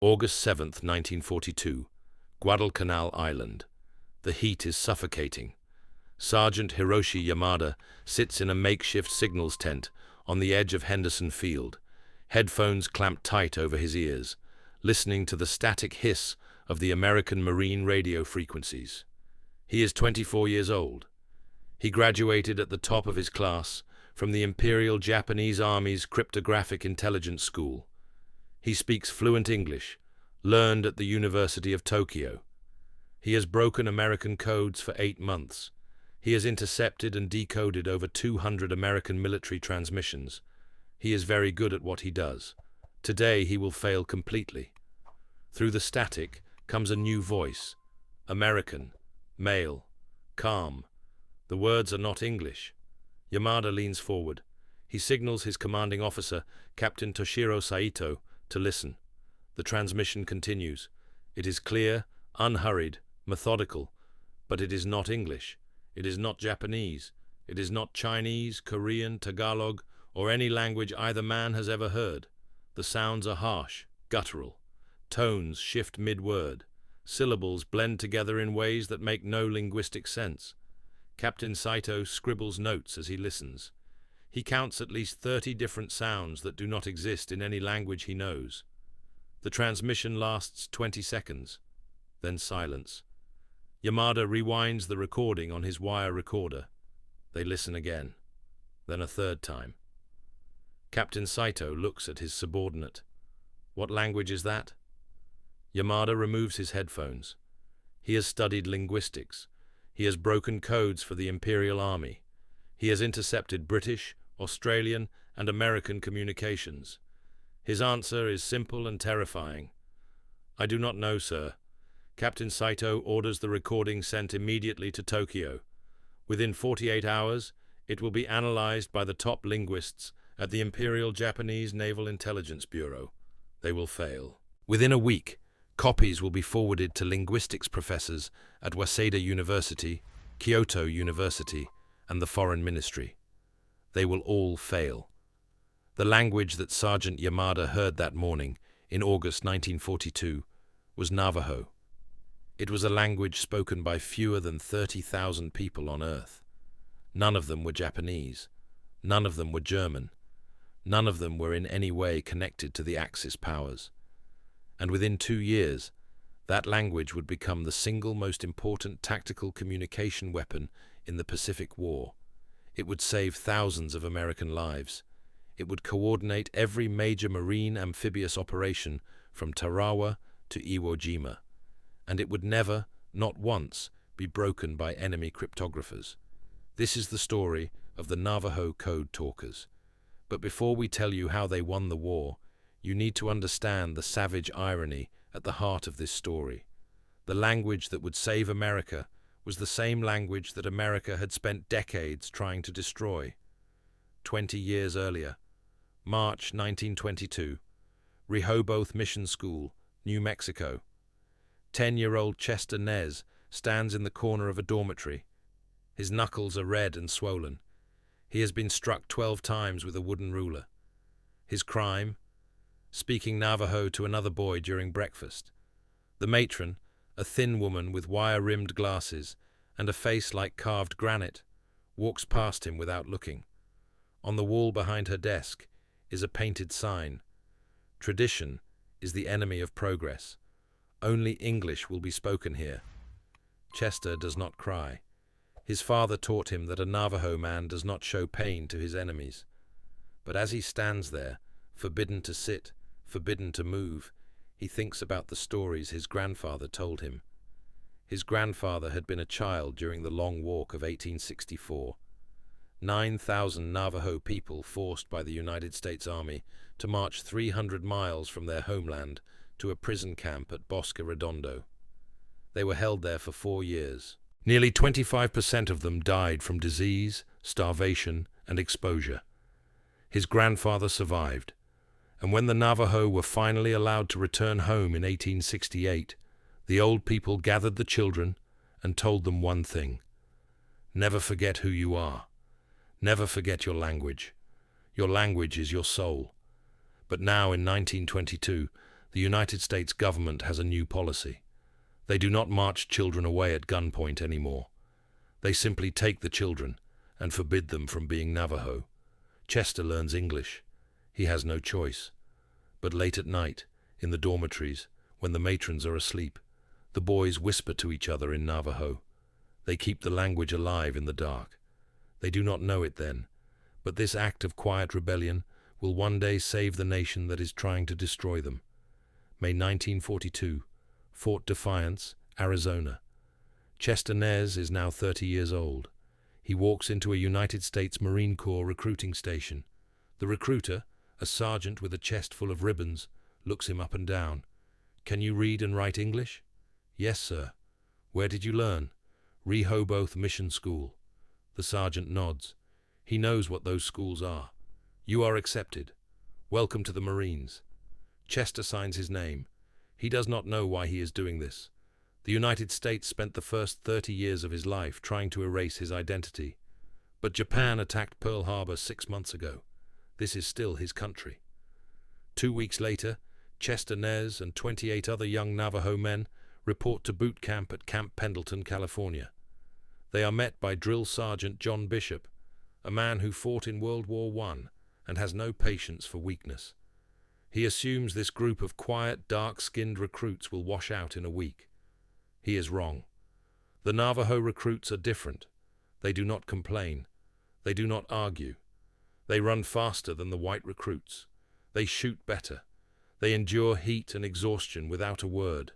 August 7th, 1942, Guadalcanal Island. The heat is suffocating. Sergeant Hiroshi Yamada sits in a makeshift signals tent on the edge of Henderson Field, headphones clamped tight over his ears, listening to the static hiss of the American Marine radio frequencies. He is 24 years old. He graduated at the top of his class from the Imperial Japanese Army's Cryptographic Intelligence School. He speaks fluent English, learned at the University of Tokyo. He has broken American codes for 8 months. He has intercepted and decoded over 200 American military transmissions. He is very good at what he does. Today he will fail completely. Through the static comes a new voice. American, male, calm. The words are not English. Yamada leans forward. He signals his commanding officer, Captain Toshiro Saito, to listen. The transmission continues. It is clear, unhurried, methodical, but it is not English. It is not Japanese. It is not Chinese, Korean, Tagalog, or any language either man has ever heard. The sounds are harsh, guttural. Tones shift mid-word. Syllables blend together in ways that make no linguistic sense. Captain Saito scribbles notes as he listens. He counts at least 30 different sounds that do not exist in any language he knows. The transmission lasts 20 seconds, then silence. Yamada rewinds the recording on his wire recorder. They listen again, then a third time. Captain Saito looks at his subordinate. What language is that? Yamada removes his headphones. He has studied linguistics. He has broken codes for the Imperial Army. He has intercepted British, Australian, and American communications. His answer is simple and terrifying. I do not know, sir. Captain Saito orders the recording sent immediately to Tokyo. Within 48 hours, it will be analyzed by the top linguists at the Imperial Japanese Naval Intelligence Bureau. They will fail. Within a week, copies will be forwarded to linguistics professors at Waseda University, Kyoto University, and the Foreign Ministry. They will all fail. The language that Sergeant Yamada heard that morning, in August 1942, was Navajo. It was a language spoken by fewer than 30,000 people on Earth. None of them were Japanese. None of them were German. None of them were in any way connected to the Axis powers. And within 2 years, that language would become the single most important tactical communication weapon in the Pacific War. It would save thousands of American lives. It would coordinate every major marine amphibious operation from Tarawa to Iwo Jima. And it would never, not once, be broken by enemy cryptographers. This is the story of the Navajo Code Talkers. But before we tell you how they won the war, you need to understand the savage irony at the heart of this story. The language that would save America was the same language that America had spent decades trying to destroy. 20 years earlier, March 1922, Rehoboth Mission School, New Mexico. 10-year-old Chester Nez stands in the corner of a dormitory. His knuckles are red and swollen. He has been struck 12 times with a wooden ruler. His crime? Speaking Navajo to another boy during breakfast. The matron, a thin woman with wire-rimmed glasses and a face like carved granite, walks past him without looking. On the wall behind her desk is a painted sign. Tradition is the enemy of progress. Only English will be spoken here. Chester does not cry. His father taught him that a Navajo man does not show pain to his enemies. But as he stands there, forbidden to sit, forbidden to move, he thinks about the stories his grandfather told him. His grandfather had been a child during the Long Walk of 1864. 9,000 Navajo people forced by the United States Army to march 300 miles from their homeland to a prison camp at Bosque Redondo. They were held there for 4 years. Nearly 25% of them died from disease, starvation, and exposure. His grandfather survived, and when the Navajo were finally allowed to return home in 1868, the old people gathered the children and told them one thing: never forget who you are. Never forget your language. Your language is your soul. But now, in 1922, The United States government has a new policy. They do not march children away at gunpoint anymore. They simply take the children and forbid them from being Navajo. Chester learns English. He has no choice. But late at night, in the dormitories, when the matrons are asleep, the boys whisper to each other in Navajo. They keep the language alive in the dark. They do not know it then, but this act of quiet rebellion will one day save the nation that is trying to destroy them. May 1942, Fort Defiance, Arizona. Chester Nez is now 30 years old. He walks into a United States Marine Corps recruiting station. The recruiter, a sergeant with a chest full of ribbons, looks him up and down. "Can you read and write English?" "Yes, sir." "Where did you learn?" "Rehoboth Mission School." The sergeant nods. He knows what those schools are. "You are accepted. Welcome to the Marines." Chester signs his name. He does not know why he is doing this. The United States spent the first 30 years of his life trying to erase his identity. But Japan attacked Pearl Harbor 6 months ago. This is still his country. 2 weeks later, Chester Nez and 28 other young Navajo men report to boot camp at Camp Pendleton, California. They are met by Drill Sergeant John Bishop, a man who fought in World War I and has no patience for weakness. He assumes this group of quiet, dark-skinned recruits will wash out in a week. He is wrong. The Navajo recruits are different. They do not complain. They do not argue. They run faster than the white recruits. They shoot better. They endure heat and exhaustion without a word.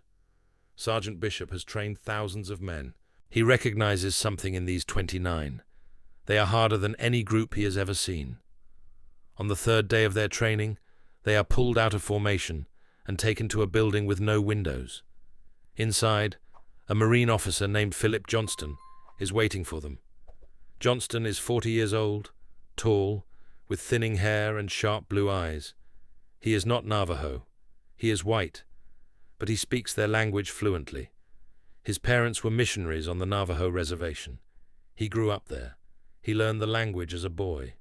Sergeant Bishop has trained thousands of men. He recognizes something in these 29. They are harder than any group he has ever seen. On the third day of their training, they are pulled out of formation and taken to a building with no windows. Inside, a Marine officer named Philip Johnston is waiting for them. Johnston is 40 years old, tall, with thinning hair and sharp blue eyes. He is not Navajo. He is white, but he speaks their language fluently. His parents were missionaries on the Navajo reservation. He grew up there. He learned the language as a boy,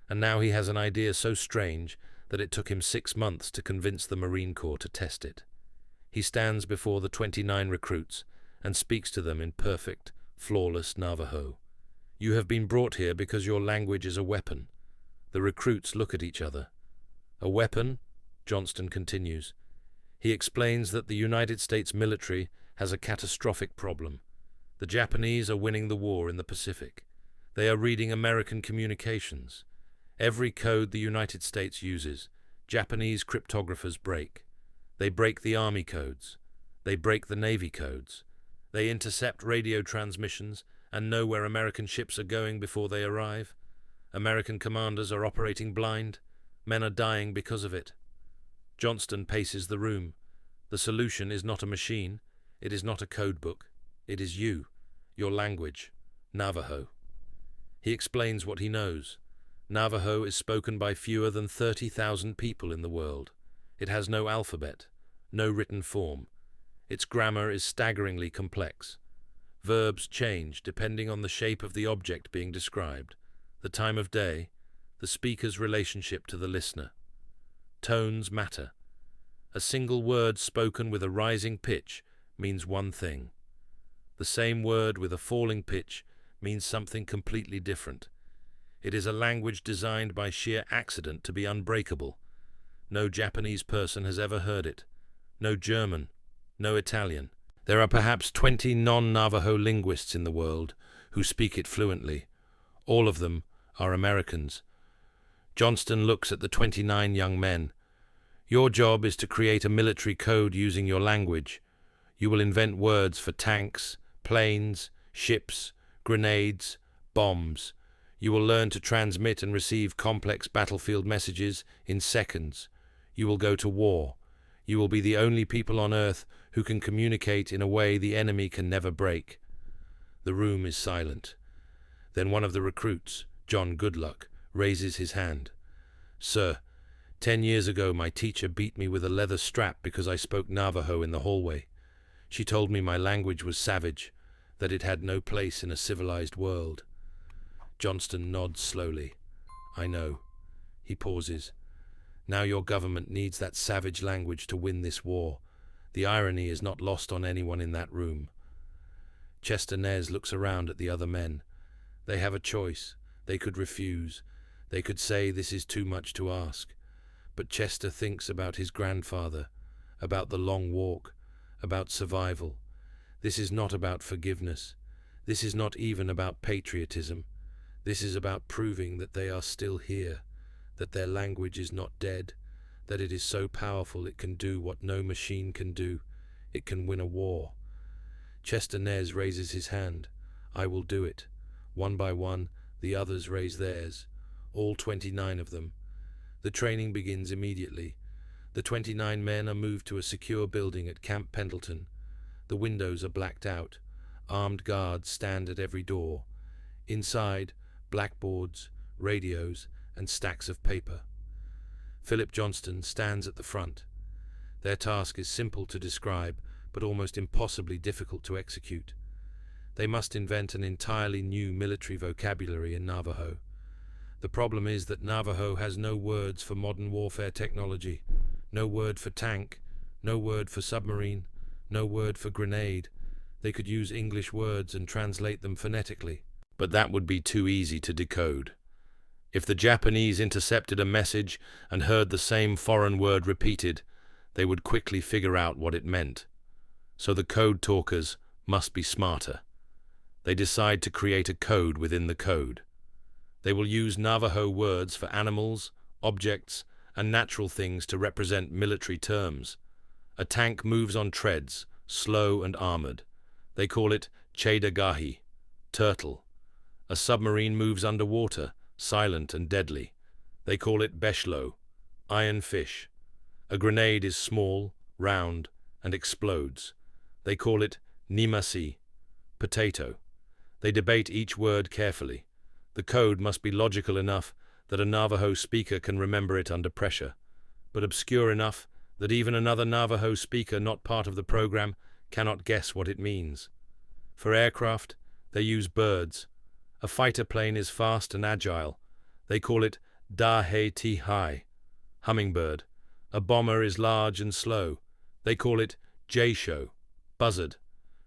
and now he has an idea so strange that it took him 6 months to convince the Marine Corps to test it. He stands before the 29 recruits and speaks to them in perfect, flawless Navajo. "You have been brought here because your language is a weapon." The recruits look at each other. "A weapon?" Johnston continues. He explains that the United States military has a catastrophic problem. The Japanese are winning the war in the Pacific. They are reading American communications. Every code the United States uses, Japanese cryptographers break. They break the Army codes. They break the Navy codes. They intercept radio transmissions and know where American ships are going before they arrive. American commanders are operating blind. Men are dying because of it. Johnston paces the room. The solution is not a machine. It is not a code book. It is you, your language, Navajo. He explains what he knows. Navajo is spoken by fewer than 30,000 people in the world. It has no alphabet, no written form. Its grammar is staggeringly complex. Verbs change depending on the shape of the object being described, the time of day, the speaker's relationship to the listener. Tones matter. A single word spoken with a rising pitch means one thing. The same word with a falling pitch means something completely different. It is a language designed by sheer accident to be unbreakable. No Japanese person has ever heard it. No German. No Italian. There are perhaps 20 non-Navajo linguists in the world who speak it fluently. All of them are Americans. Johnston looks at the 29 young men. "Your job is to create a military code using your language. You will invent words for tanks, planes, ships, grenades, bombs. You will learn to transmit and receive complex battlefield messages in seconds. You will go to war. You will be the only people on Earth who can communicate in a way the enemy can never break." The room is silent. Then one of the recruits, John Goodluck, raises his hand. "Sir, 10 years ago my teacher beat me with a leather strap because I spoke Navajo in the hallway. She told me my language was savage, that it had no place in a civilized world." Johnston nods slowly. "I know." He pauses. Now your government needs that savage language to win this war. The irony is not lost on anyone in that room. Chester Nez looks around at the other men. They have a choice. They could refuse. They could say this is too much to ask. But Chester thinks about his grandfather, about the long walk, about survival. This is not about forgiveness. This is not even about patriotism. This is about proving that they are still here, that their language is not dead, that it is so powerful it can do what no machine can do. It can win a war. Chester Nez raises his hand. I will do it. One by one, the others raise theirs, all 29 of them. The training begins immediately. The 29 men are moved to a secure building at Camp Pendleton. The windows are blacked out. Armed guards stand at every door. Inside, blackboards, radios, and stacks of paper. Philip Johnston stands at the front. Their task is simple to describe, but almost impossibly difficult to execute. They must invent an entirely new military vocabulary in Navajo. The problem is that Navajo has no words for modern warfare technology, no word for tank, no word for submarine, no word for grenade. They could use English words and translate them phonetically, but that would be too easy to decode. If the Japanese intercepted a message and heard the same foreign word repeated, they would quickly figure out what it meant. So the code talkers must be smarter. They decide to create a code within the code. They will use Navajo words for animals, objects, and natural things to represent military terms. A tank moves on treads, slow and armored. They call it Chedagahi, turtle. A submarine moves underwater, silent and deadly. They call it Beshlo, iron fish. A grenade is small, round, and explodes. They call it Nimasi, potato. They debate each word carefully. The code must be logical enough that a Navajo speaker can remember it under pressure, but obscure enough that even another Navajo speaker not part of the program cannot guess what it means. For aircraft, they use birds. A fighter plane is fast and agile. They call it Da-he-ti-hai, hummingbird. A bomber is large and slow. They call it J-show, buzzard.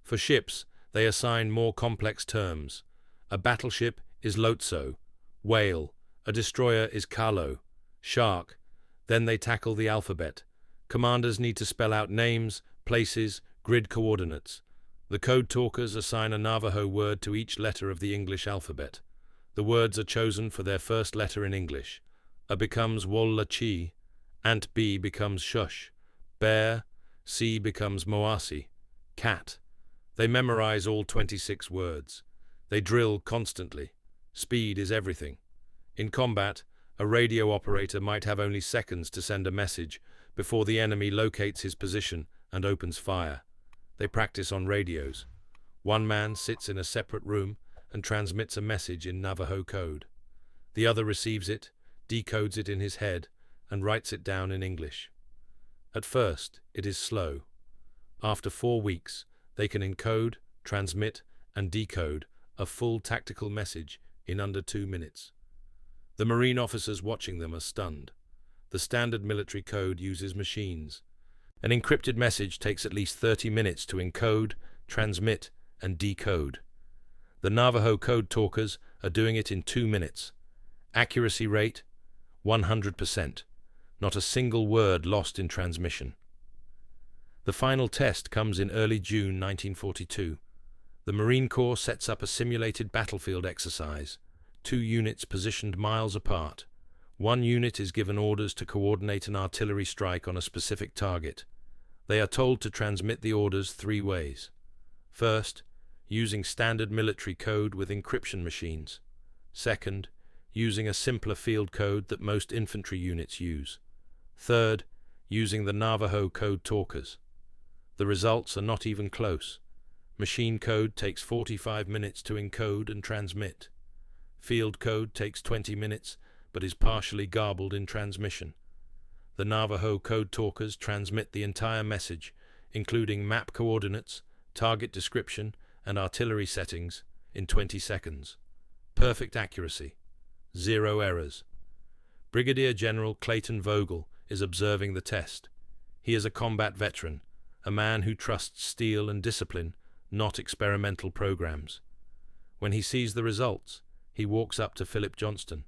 For ships, they assign more complex terms. A battleship is Lotso, whale. A destroyer is Kalo, shark. Then they tackle the alphabet. Commanders need to spell out names, places, grid coordinates. The code talkers assign a Navajo word to each letter of the English alphabet. The words are chosen for their first letter in English. A becomes Wollachi, Ant B becomes Shush, bear, C becomes Moasi, cat. They memorize all 26 words. They drill constantly. Speed is everything. In combat, a radio operator might have only seconds to send a message before the enemy locates his position and opens fire. They practice on radios. One man sits in a separate room and transmits a message in Navajo code. The other receives it, decodes it in his head, and writes it down in English. At first, it is slow. After 4 weeks, they can encode, transmit, and decode a full tactical message in under 2 minutes. The Marine officers watching them are stunned. The standard military code uses machines. An encrypted message takes at least 30 minutes to encode, transmit, and decode. The Navajo Code Talkers are doing it in 2 minutes. Accuracy rate, 100%. Not a single word lost in transmission. The final test comes in early June 1942. The Marine Corps sets up a simulated battlefield exercise. 2 units positioned miles apart. 1 unit is given orders to coordinate an artillery strike on a specific target. They are told to transmit the orders 3 ways. First, using standard military code with encryption machines. Second, using a simpler field code that most infantry units use. Third, using the Navajo Code Talkers. The results are not even close. Machine code takes 45 minutes to encode and transmit. Field code takes 20 minutes, but is partially garbled in transmission. The Navajo Code Talkers transmit the entire message, including map coordinates, target description, and artillery settings, in 20 seconds. Perfect accuracy. 0 errors. Brigadier General Clayton Vogel is observing the test. He is a combat veteran, a man who trusts steel and discipline, not experimental programs. When he sees the results, he walks up to Philip Johnston.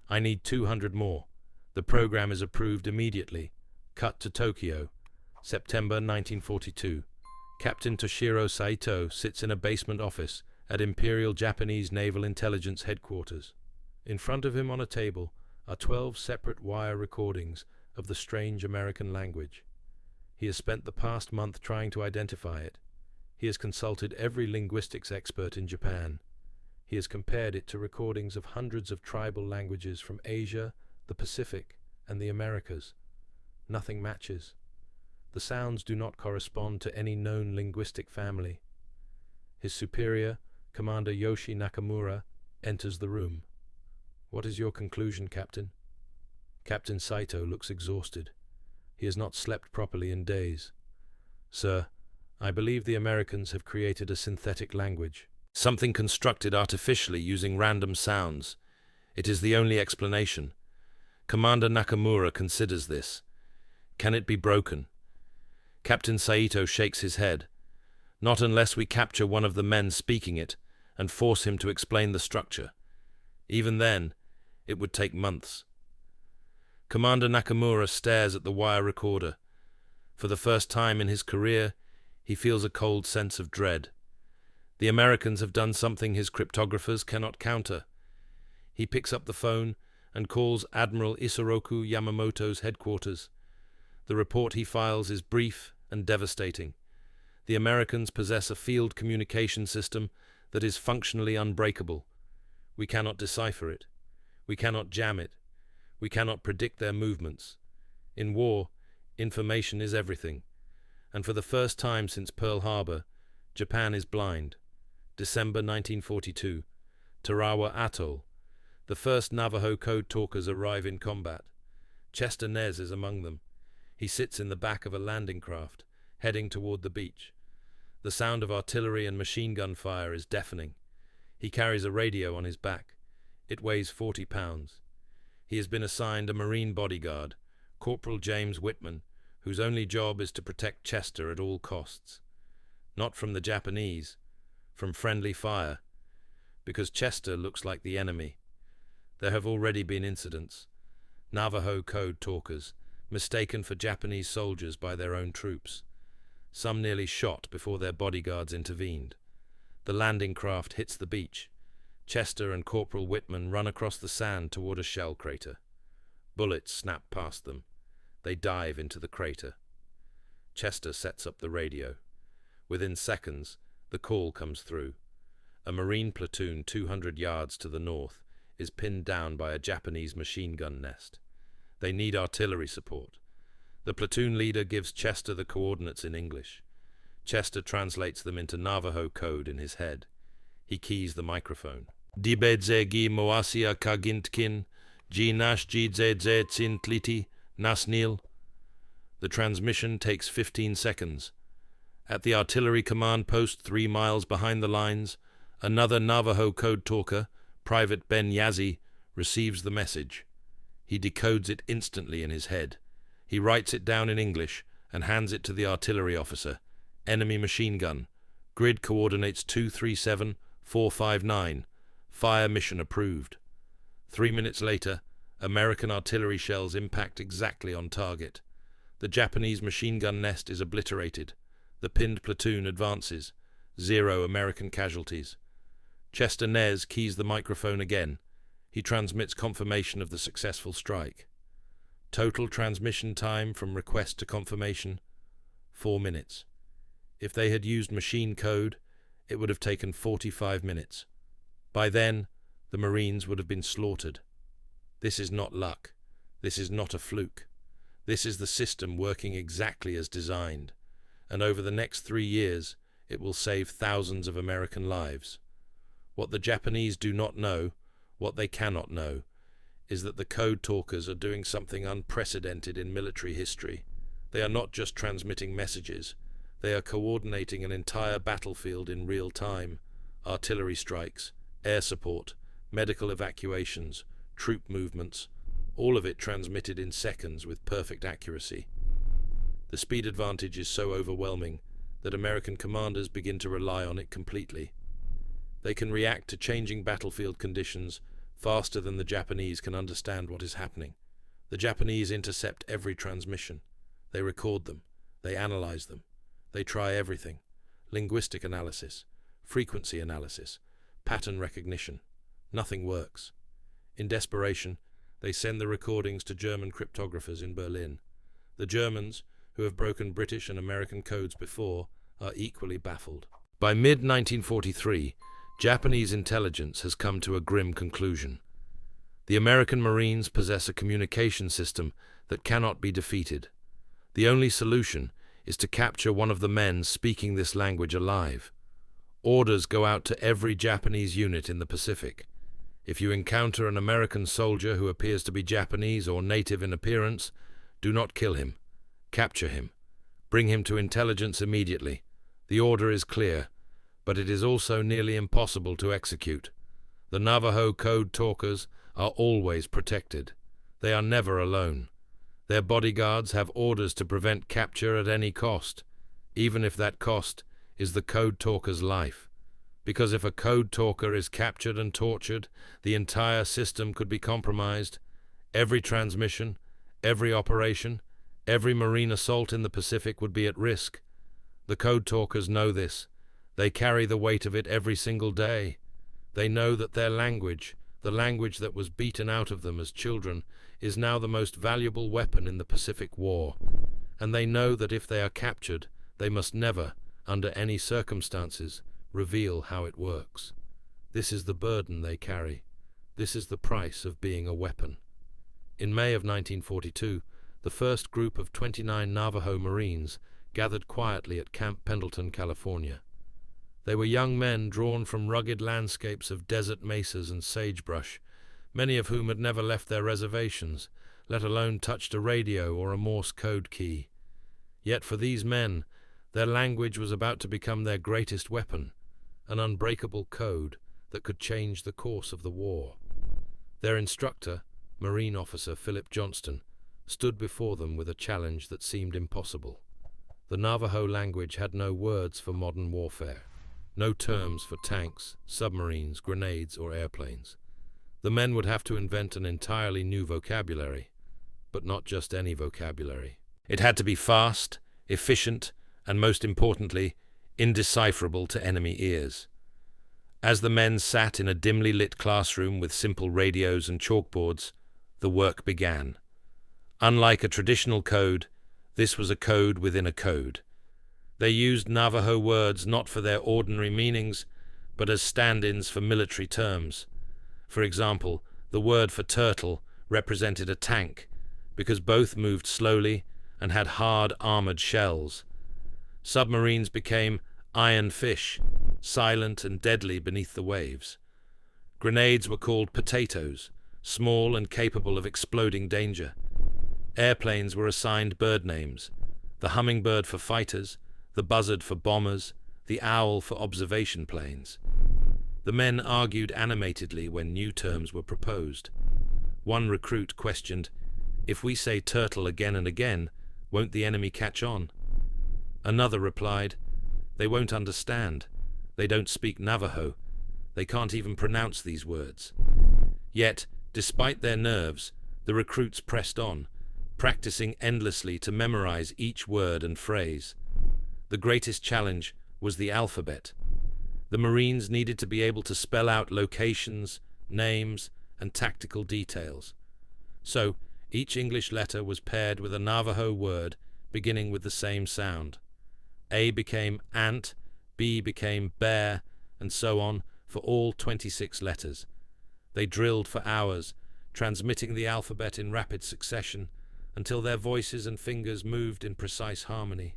"I need 200 more. The program is approved immediately." Cut to Tokyo, September 1942. Captain Toshiro Saito sits in a basement office at Imperial Japanese Naval Intelligence Headquarters. In front of him on a table are 12 separate wire recordings of the strange American language. He has spent the past month trying to identify it. He has consulted every linguistics expert in Japan. He has compared it to recordings of hundreds of tribal languages from Asia, the Pacific, and the Americas. Nothing matches. The sounds do not correspond to any known linguistic family. His superior, Commander Yoshi Nakamura, enters the room. "What is your conclusion, Captain?" Captain Saito looks exhausted. He has not slept properly in days. "Sir, I believe the Americans have created a synthetic language. Something constructed artificially using random sounds. It is the only explanation. Commander Nakamura considers this. Can it be broken?" Captain Saito shakes his head. "Not unless we capture one of the men speaking it and force him to explain the structure. Even then, it would take months." Commander Nakamura stares at the wire recorder. For the first time in his career, he feels a cold sense of dread. The Americans have done something his cryptographers cannot counter. He picks up the phone and calls Admiral Isoroku Yamamoto's headquarters. The report he files is brief and devastating. The Americans possess a field communication system that is functionally unbreakable. We cannot decipher it. We cannot jam it. We cannot predict their movements. In war, information is everything. And for the first time since Pearl Harbor, Japan is blind. December 1942. Tarawa Atoll. The first Navajo Code Talkers arrive in combat. Chester Nez is among them. He sits in the back of a landing craft, heading toward the beach. The sound of artillery and machine gun fire is deafening. He carries a radio on his back. It weighs 40 pounds. He has been assigned a Marine bodyguard, Corporal James Whitman, whose only job is to protect Chester at all costs. Not from the Japanese, from friendly fire, because Chester looks like the enemy. There have already been incidents. Navajo Code Talkers, mistaken for Japanese soldiers by their own troops. Some nearly shot before their bodyguards intervened. The landing craft hits the beach. Chester and Corporal Whitman run across the sand toward a shell crater. Bullets snap past them. They dive into the crater. Chester sets up the radio. Within seconds, the call comes through. A Marine platoon 200 yards to the north is pinned down by a Japanese machine gun nest. They need artillery support. The platoon leader gives Chester the coordinates in English. Chester translates them into Navajo code in his head. He keys the microphone. Dibedze gi moasia kagintkin, ji nash jidze tsintliti, nasnil. The transmission takes 15 seconds. At the artillery command post 3 miles behind the lines, another Navajo Code Talker, Private Ben Yazzie, receives the message. He decodes it instantly in his head. He writes it down in English and hands it to the artillery officer. Enemy machine gun. Grid coordinates 237459. Fire mission approved. 3 minutes later, American artillery shells impact exactly on target. The Japanese machine gun nest is obliterated. The pinned platoon advances. 0 American casualties. Chester Nez keys the microphone again. He transmits confirmation of the successful strike. Total transmission time from request to confirmation, 4 minutes. If they had used machine code, it would have taken 45 minutes. By then, the Marines would have been slaughtered. This is not luck. This is not a fluke. This is the system working exactly as designed. And over the next 3 years, it will save thousands of American lives. What the Japanese do not know, what they cannot know, is that the Code Talkers are doing something unprecedented in military history. They are not just transmitting messages. They are coordinating an entire battlefield in real time. Artillery strikes, air support, medical evacuations, troop movements, all of it transmitted in seconds with perfect accuracy. The speed advantage is so overwhelming that American commanders begin to rely on it completely. They can react to changing battlefield conditions faster than the Japanese can understand what is happening. The Japanese intercept every transmission. They record them. They analyze them. They try everything. Linguistic analysis, frequency analysis, pattern recognition. Nothing works. In desperation, they send the recordings to German cryptographers in Berlin. The Germans, who have broken British and American codes before, are equally baffled. By mid-1943, Japanese intelligence has come to a grim conclusion. The American Marines possess a communication system that cannot be defeated. The only solution is to capture one of the men speaking this language alive. Orders go out to every Japanese unit in the Pacific. If you encounter an American soldier who appears to be Japanese or native in appearance, do not kill him. Capture him. Bring him to intelligence immediately. The order is clear, but it is also nearly impossible to execute. The Navajo Code Talkers are always protected. They are never alone. Their bodyguards have orders to prevent capture at any cost, even if that cost is the Code Talker's life. Because if a Code Talker is captured and tortured, the entire system could be compromised. Every transmission, every operation, every Marine assault in the Pacific would be at risk. The Code Talkers know this. They carry the weight of it every single day. They know that their language, the language that was beaten out of them as children, is now the most valuable weapon in the Pacific War. And they know that if they are captured, they must never, under any circumstances, reveal how it works. This is the burden they carry. This is the price of being a weapon. In May of 1942, the first group of 29 Navajo Marines gathered quietly at Camp Pendleton, California. They were young men drawn from rugged landscapes of desert mesas and sagebrush, many of whom had never left their reservations, let alone touched a radio or a Morse code key. Yet for these men, their language was about to become their greatest weapon, an unbreakable code that could change the course of the war. Their instructor, Marine Officer Philip Johnston, stood before them with a challenge that seemed impossible. The Navajo language had no words for modern warfare, no terms for tanks, submarines, grenades, or airplanes. The men would have to invent an entirely new vocabulary, but not just any vocabulary. It had to be fast, efficient, and most importantly, indecipherable to enemy ears. As the men sat in a dimly lit classroom with simple radios and chalkboards, the work began. Unlike a traditional code, this was a code within a code. They used Navajo words not for their ordinary meanings, but as stand-ins for military terms. For example, the word for turtle represented a tank, because both moved slowly and had hard armored shells. Submarines became iron fish, silent and deadly beneath the waves. Grenades were called potatoes, small and capable of exploding danger. Airplanes were assigned bird names, the hummingbird for fighters, the buzzard for bombers, the owl for observation planes. The men argued animatedly when new terms were proposed. One recruit questioned, "If we say turtle again and again, won't the enemy catch on?" Another replied, "They won't understand. They don't speak Navajo. They can't even pronounce these words." Yet, despite their nerves, the recruits pressed on, practicing endlessly to memorize each word and phrase. The greatest challenge was the alphabet. The Marines needed to be able to spell out locations, names, and tactical details. So, each English letter was paired with a Navajo word beginning with the same sound. A became ant, B became bear, and so on for all 26 letters. They drilled for hours, transmitting the alphabet in rapid succession until their voices and fingers moved in precise harmony.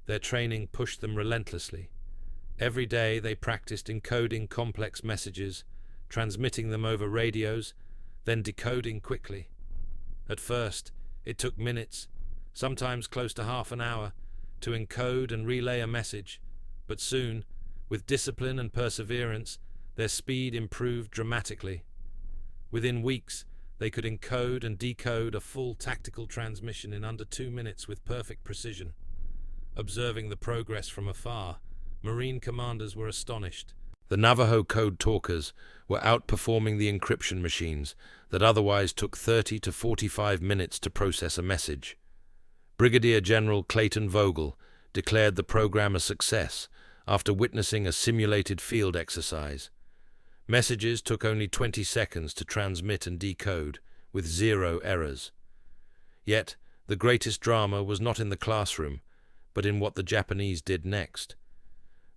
Their training pushed them relentlessly. Every day they practiced encoding complex messages, transmitting them over radios, then decoding quickly. At first, it took minutes, sometimes close to half an hour, to encode and relay a message, but soon, with discipline and perseverance, their speed improved dramatically. Within weeks, They could encode and decode a full tactical transmission in under 2 minutes with perfect precision. Observing the progress from afar, Marine commanders were astonished. The Navajo Code Talkers were outperforming the encryption machines that otherwise took 30 to 45 minutes to process a message. Brigadier General Clayton Vogel declared the program a success after witnessing a simulated field exercise. Messages took only 20 seconds to transmit and decode, with 0 errors. Yet, the greatest drama was not in the classroom, but in what the Japanese did next.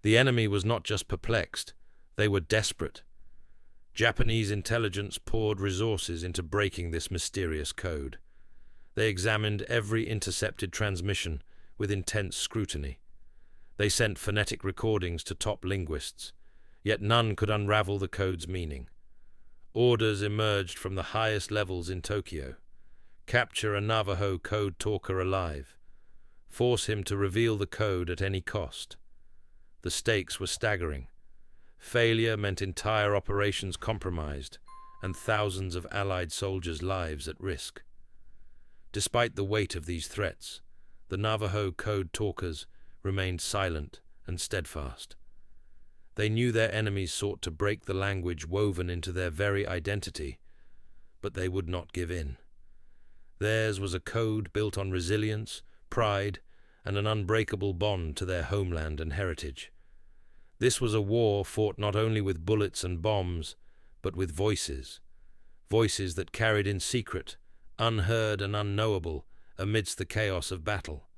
The enemy was not just perplexed, they were desperate. Japanese intelligence poured resources into breaking this mysterious code. They examined every intercepted transmission with intense scrutiny. They sent phonetic recordings to top linguists, yet none could unravel the code's meaning. Orders emerged from the highest levels in Tokyo. Capture a Navajo Code Talker alive. Force him to reveal the code at any cost. The stakes were staggering. Failure meant entire operations compromised and thousands of Allied soldiers' lives at risk. Despite the weight of these threats, the Navajo Code Talkers remained silent and steadfast. They knew their enemies sought to break the language woven into their very identity, but they would not give in. Theirs was a code built on resilience, pride, and an unbreakable bond to their homeland and heritage. This was a war fought not only with bullets and bombs, but with voices. Voices that carried in secret, unheard and unknowable, amidst the chaos of battle.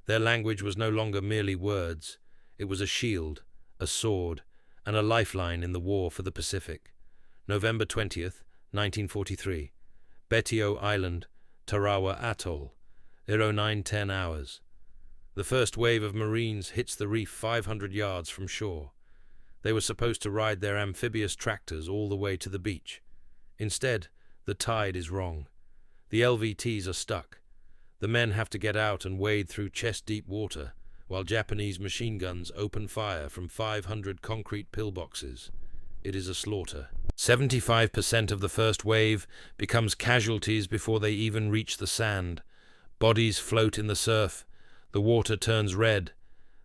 Their language was no longer merely words. It was a shield, a sword, and a lifeline in the war for the Pacific. November 20th, 1943. Betio Island, Tarawa Atoll. 09:10 hours. The first wave of Marines hits the reef 500 yards from shore. They were supposed to ride their amphibious tractors all the way to the beach. Instead, the tide is wrong. The LVTs are stuck. The men have to get out and wade through chest-deep water, while Japanese machine guns open fire from 500 concrete pillboxes. It is a slaughter. 75% of the first wave becomes casualties before they even reach the sand. Bodies float in the surf. The water turns red.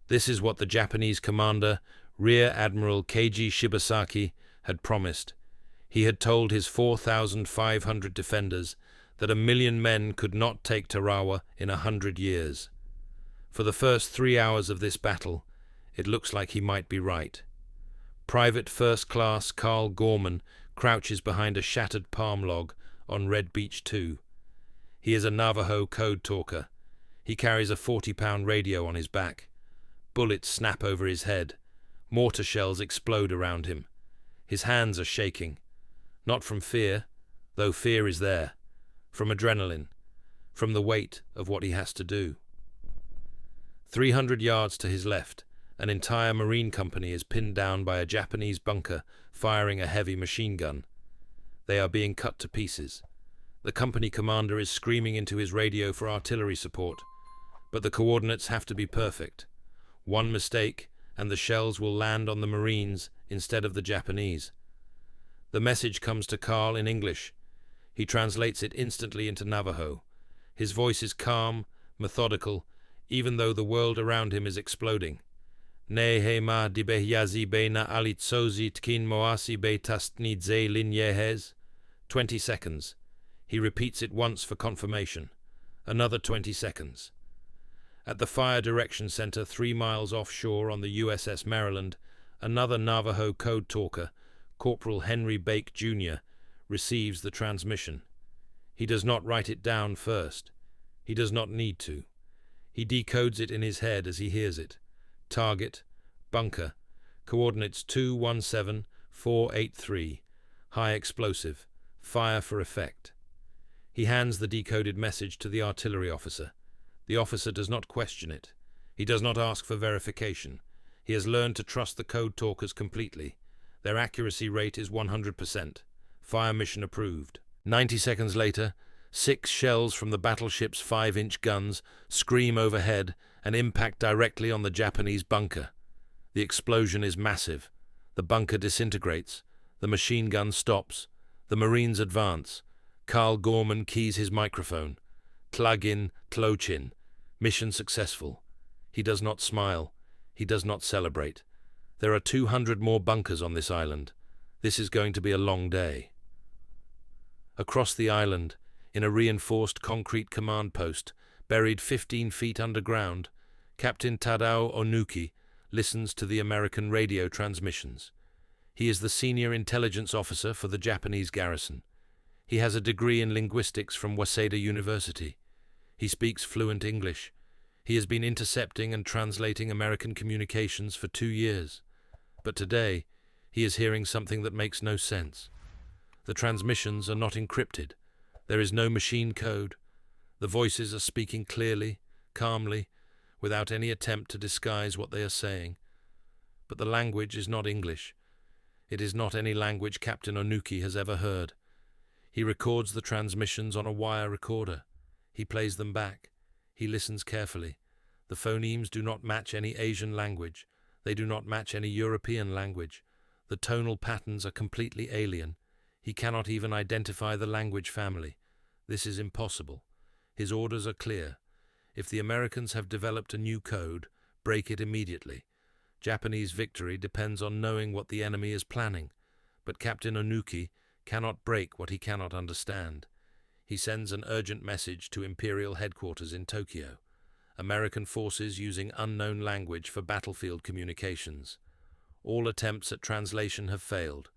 This is what the Japanese commander, Rear Admiral Keiji Shibasaki, had promised. He had told his 4,500 defenders that 1,000,000 men could not take Tarawa in 100 years. For the first 3 hours of this battle, it looks like he might be right. Private First Class Carl Gorman crouches behind a shattered palm log on Red Beach 2. He is a Navajo Code Talker. He carries a 40-pound radio on his back. Bullets snap over his head. Mortar shells explode around him. His hands are shaking. Not from fear, though fear is there. From adrenaline. From the weight of what he has to do. 300 yards to his left, an entire Marine company is pinned down by a Japanese bunker firing a heavy machine gun. They are being cut to pieces. The company commander is screaming into his radio for artillery support, but the coordinates have to be perfect. One mistake, and the shells will land on the Marines instead of the Japanese. The message comes to Carl in English. He translates it instantly into Navajo. His voice is calm, methodical, even though the world around him is exploding. Ne he ma dibehyazi be na alitsozi tkin moasi be tastnidze linyehez. 20 seconds. He repeats it once for confirmation. Another 20 seconds. At the Fire Direction Center 3 miles offshore on the USS Maryland, another Navajo Code Talker, Corporal Henry Bake, Jr., receives the transmission. He does not write it down first. He does not need to. He decodes it in his head as he hears it. Target, bunker, coordinates 217483, high explosive, fire for effect. He hands the decoded message to the artillery officer. The officer does not question it. He does not ask for verification. He has learned to trust the Code Talkers completely. Their accuracy rate is 100%. Fire mission approved. 90 seconds later, 6 shells from the battleship's 5-inch guns scream overhead and impact directly on the Japanese bunker. The explosion is massive. The bunker disintegrates. The machine gun stops. The Marines advance. Carl Gorman keys his microphone. Tlagin Tlochin. Mission successful. He does not smile. He does not celebrate. There are 200 more bunkers on this island. This is going to be a long day. Across the island, in a reinforced concrete command post, buried 15 feet underground, Captain Tadao Onuki listens to the American radio transmissions. He is the senior intelligence officer for the Japanese garrison. He has a degree in linguistics from Waseda University. He speaks fluent English. He has been intercepting and translating American communications for 2 years. But today, he is hearing something that makes no sense. The transmissions are not encrypted. There is no machine code. The voices are speaking clearly, calmly, without any attempt to disguise what they are saying. But the language is not English. It is not any language Captain Onuki has ever heard. He records the transmissions on a wire recorder. He plays them back. He listens carefully. The phonemes do not match any Asian language. They do not match any European language. The tonal patterns are completely alien. He cannot even identify the language family. This is impossible. His orders are clear. If the Americans have developed a new code, break it immediately. Japanese victory depends on knowing what the enemy is planning. But Captain Onuki cannot break what he cannot understand. He sends an urgent message to Imperial headquarters in Tokyo. American forces using unknown language for battlefield communications. All attempts at translation have failed.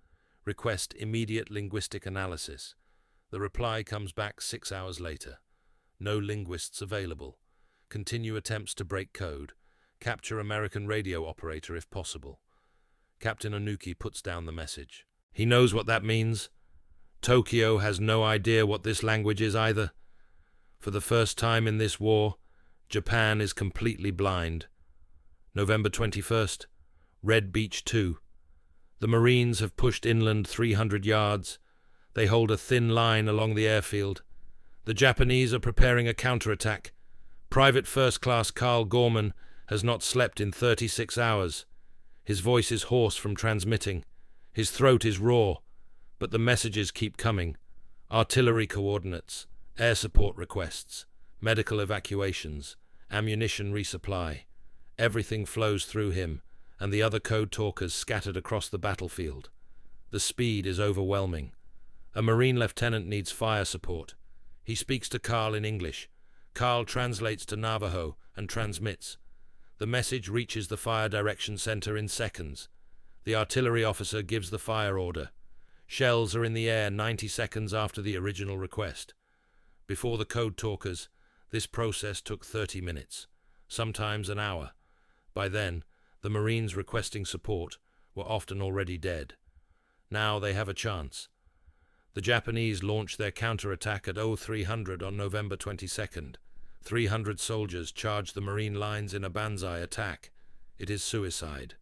Request immediate linguistic analysis. The reply comes back 6 hours later. No linguists available. Continue attempts to break code. Capture American radio operator if possible. Captain Onuki puts down the message. He knows what that means. Tokyo has no idea what this language is either. For the first time in this war, Japan is completely blind. November 21st, Red Beach 2. The Marines have pushed inland 300 yards. They hold a thin line along the airfield. The Japanese are preparing a counterattack. Private First Class Carl Gorman has not slept in 36 hours. His voice is hoarse from transmitting. His throat is raw, but the messages keep coming. Artillery coordinates, air support requests, medical evacuations, ammunition resupply. Everything flows through him and the other code talkers scattered across the battlefield. The speed is overwhelming. A Marine lieutenant needs fire support. He speaks to Carl in English. Carl translates to Navajo and transmits. The message reaches the fire direction center in seconds. The artillery officer gives the fire order. Shells are in the air 90 seconds after the original request. Before the code talkers, this process took 30 minutes, sometimes an hour. By then, the Marines requesting support were often already dead. Now they have a chance. The Japanese launched their counterattack at 0300 on November 22nd. 300 soldiers charged the Marine lines in a banzai attack. It is suicide.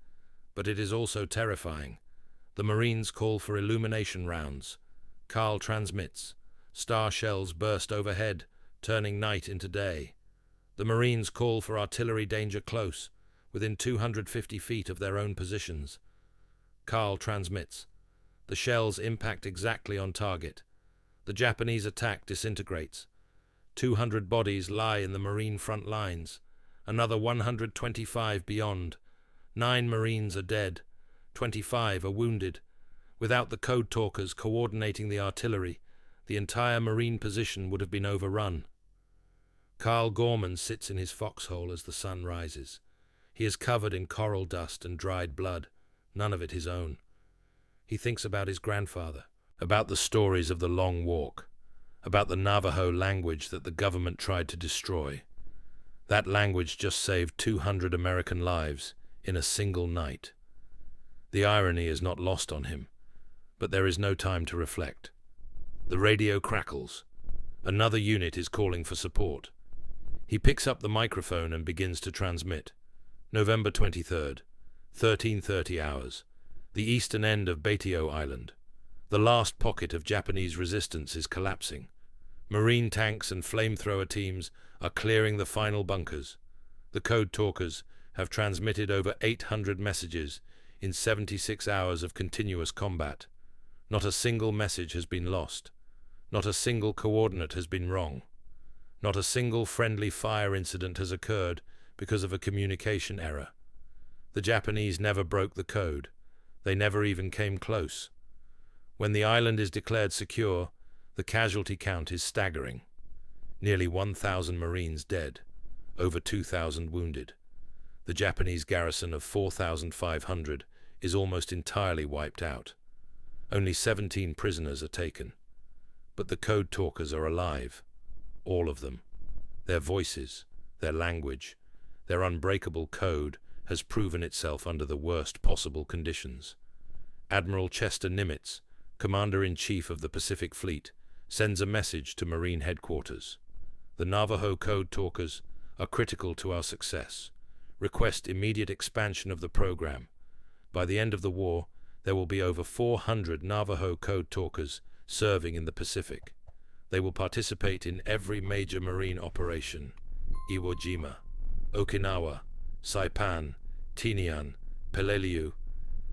But it is also terrifying. The Marines call for illumination rounds. Carl transmits. Star shells burst overhead, turning night into day. The Marines call for artillery danger close, within 250 feet of their own positions. Carl transmits. The shells impact exactly on target. The Japanese attack disintegrates. 200 bodies lie in the Marine front lines, another 125 beyond. 9 Marines are dead, 25 are wounded. Without the code talkers coordinating the artillery, the entire Marine position would have been overrun. Carl Gorman sits in his foxhole as the sun rises. He is covered in coral dust and dried blood, none of it his own. He thinks about his grandfather, about the stories of the Long Walk, about the Navajo language that the government tried to destroy. That language just saved 200 American lives in a single night. The irony is not lost on him, but there is no time to reflect. The radio crackles. Another unit is calling for support. He picks up the microphone and begins to transmit. November 23rd, 13:30 hours. The eastern end of Batio Island. The last pocket of Japanese resistance is collapsing. Marine tanks and flamethrower teams are clearing the final bunkers. The code talkers have transmitted over 800 messages in 76 hours of continuous combat. Not a single message has been lost. Not a single coordinate has been wrong. Not a single friendly fire incident has occurred because of a communication error. The Japanese never broke the code. They never even came close. When the island is declared secure, the casualty count is staggering. Nearly 1,000 Marines dead, over 2,000 wounded. The Japanese garrison of 4,500 is almost entirely wiped out. Only 17 prisoners are taken. But the Code Talkers are alive. All of them. Their voices, their language, their unbreakable code has proven itself under the worst possible conditions. Admiral Chester Nimitz, Commander-in-Chief of the Pacific Fleet, sends a message to Marine headquarters. The Navajo Code Talkers are critical to our success. Request immediate expansion of the program. By the end of the war, there will be over 400 Navajo Code Talkers serving in the Pacific. They will participate in every major marine operation: Iwo Jima, Okinawa, Saipan, Tinian, Peleliu.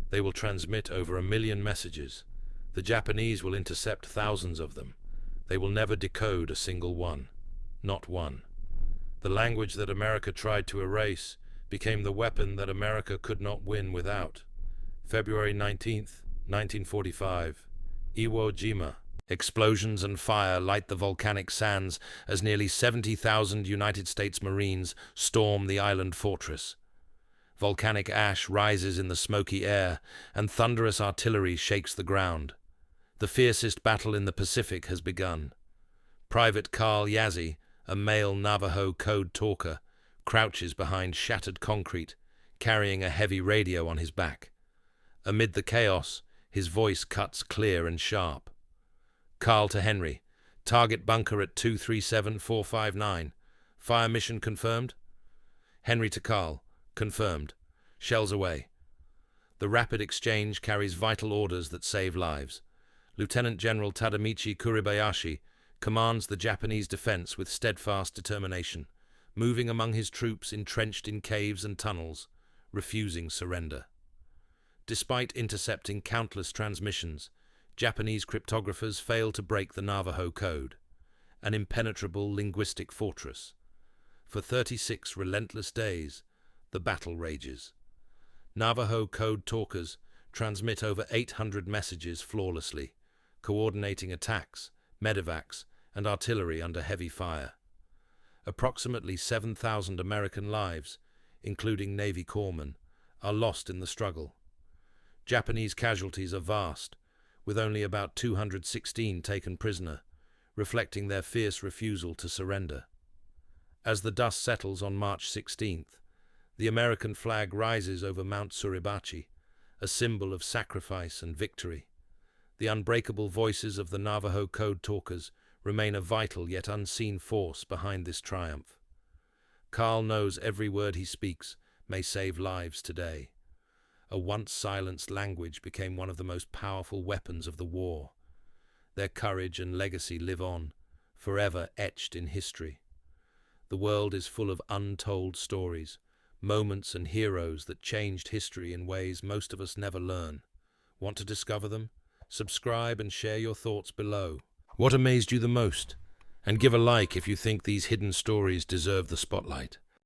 They will transmit over 1 million messages. The Japanese will intercept thousands of them. They will never decode a single one. Not one. The language that America tried to erase became the weapon that America could not win without. February 19th, 1945. Iwo Jima. Explosions and fire light the volcanic sands as nearly 70,000 United States Marines storm the island fortress. Volcanic ash rises in the smoky air, and thunderous artillery shakes the ground. The fiercest battle in the Pacific has begun. Private Carl Yazzie, a male Navajo Code Talker, crouches behind shattered concrete, carrying a heavy radio on his back. Amid the chaos, his voice cuts clear and sharp. Carl to Henry. Target bunker at 237459. Fire mission confirmed? Henry to Carl. Confirmed. Shells away. The rapid exchange carries vital orders that save lives. Lieutenant General Tadamichi Kuribayashi commands the Japanese defense with steadfast determination, moving among his troops entrenched in caves and tunnels, refusing surrender. Despite intercepting countless transmissions, Japanese cryptographers fail to break the Navajo Code, an impenetrable linguistic fortress. For 36 relentless days, the battle rages. Navajo Code Talkers transmit over 800 messages flawlessly, coordinating attacks, medevacs, and artillery under heavy fire. Approximately 7,000 American lives, including Navy corpsmen, are lost in the struggle. Japanese casualties are vast, with only about 216 taken prisoner, reflecting their fierce refusal to surrender. As the dust settles on March 16th, the American flag rises over Mount Suribachi, a symbol of sacrifice and victory. The unbreakable voices of the Navajo Code Talkers remain a vital yet unseen force behind this triumph. Carl knows every word he speaks may save lives today. A once silenced language became one of the most powerful weapons of the war. Their courage and legacy live on, forever etched in history. The world is full of untold stories, moments and heroes that changed history in ways most of us never learn. Want to discover them? Subscribe and share your thoughts below. What amazed you the most? And give a like if you think these hidden stories deserve the spotlight.